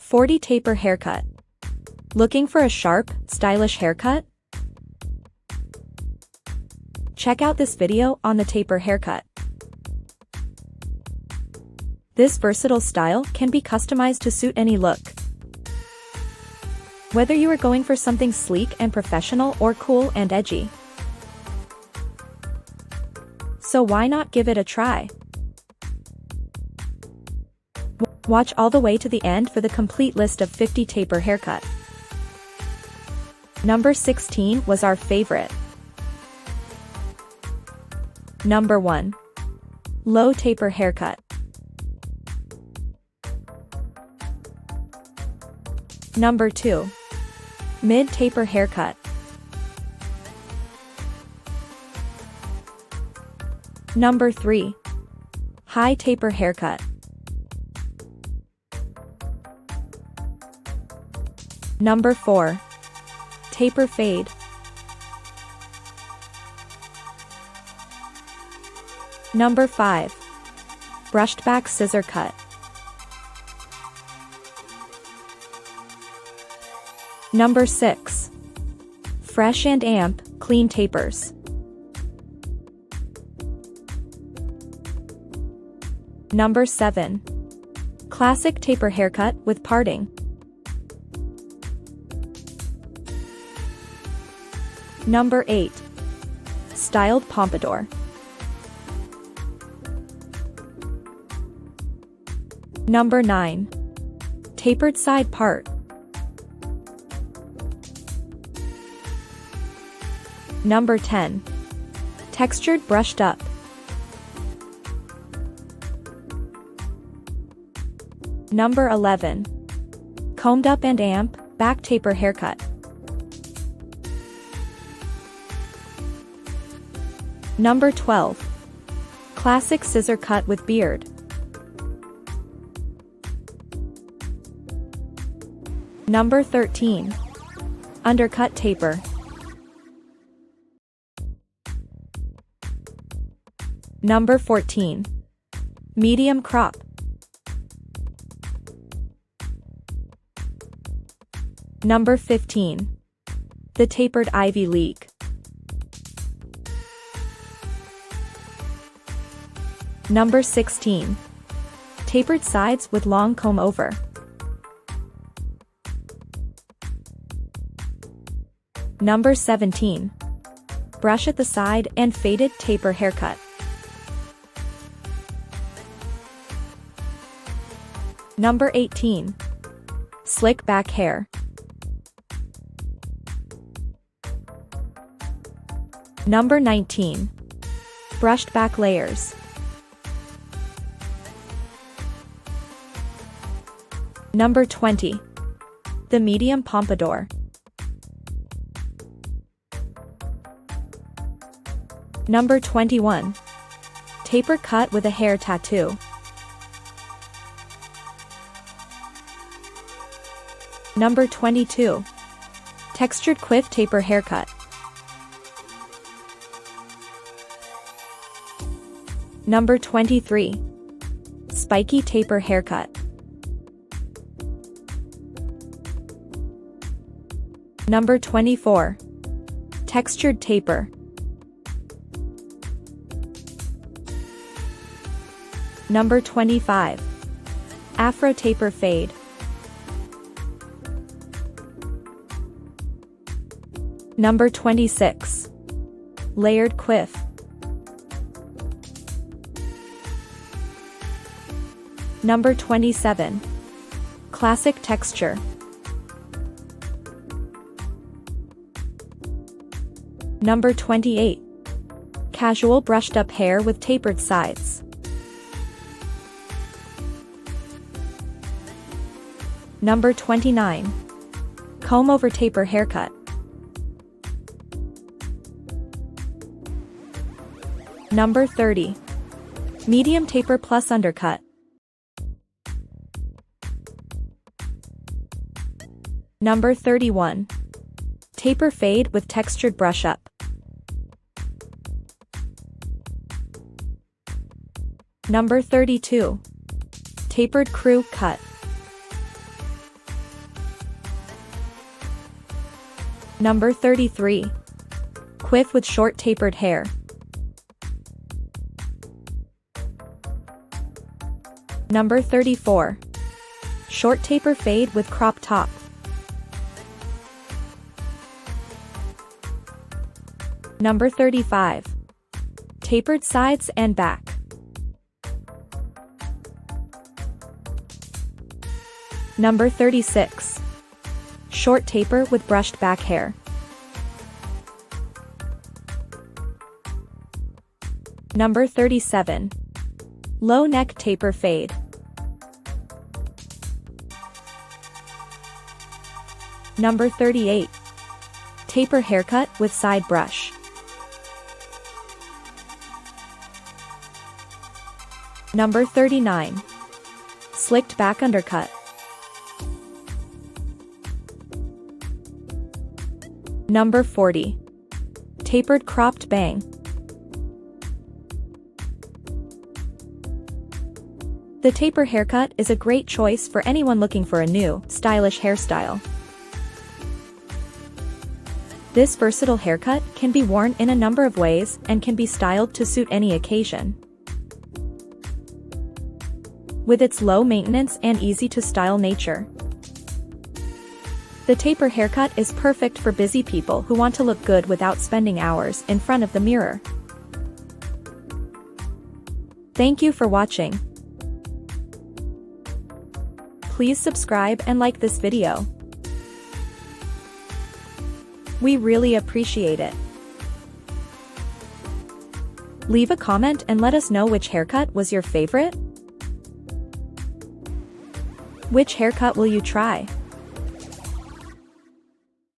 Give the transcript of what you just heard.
40 Taper haircut. Looking for a sharp, stylish haircut? Check out this video on the taper haircut. This versatile style can be customized to suit any look. Whether you are going for something sleek and professional or cool and edgy. So why not give it a try? Watch all the way to the end for the complete list of 50 taper haircut. Number 16 was our favorite. Number 1. Low taper haircut. Number 2. Mid taper haircut. Number 3. High taper haircut. Number 4. Taper fade. Number 5. Brushed back scissor cut. Number 6. Fresh and amp, clean tapers. Number 7. Classic taper haircut with parting. Number 8. Styled pompadour. Number 9. Tapered side part. Number 10. Textured brushed up. Number 11. Combed up and amp, back taper haircut. Number 12. Classic scissor cut with beard. Number 13. Undercut taper. Number 14. Medium crop. Number 15. The tapered Ivy League. Number 16. Tapered sides with long comb over. Number 17. Brush at the side and faded taper haircut. Number 18. Slick back hair. Number 19. Brushed back layers. Number 20. The medium pompadour. Number 21. Taper cut with a hair tattoo. Number 22. Textured quiff taper haircut. Number 23. Spiky taper haircut. Number 24. Textured taper. Number 25. Afro taper fade. Number 26. Layered quiff. Number 27. Classic texture. Number 28. Casual brushed up hair with tapered sides. Number 29. Comb over taper haircut. Number 30. Medium taper plus undercut. Number 31. Taper fade with textured brush up. Number 32. Tapered crew cut. Number 33. QUIFF with short tapered hair. Number 34. Short taper fade with crop top. Number 35. Tapered sides and back. Number 36. Short taper with brushed back hair. Number 37. Low neck taper fade. Number 38. Taper haircut with side brush. Number 39. Slicked back undercut. Number 40. Tapered cropped bang. The taper haircut is a great choice for anyone looking for a new, stylish hairstyle. This versatile haircut can be worn in a number of ways and can be styled to suit any occasion. With its low maintenance and easy to style nature, the taper haircut is perfect for busy people who want to look good without spending hours in front of the mirror. Thank you for watching. Please subscribe and like this video. We really appreciate it. Leave a comment and let us know which haircut was your favorite. Which haircut will you try?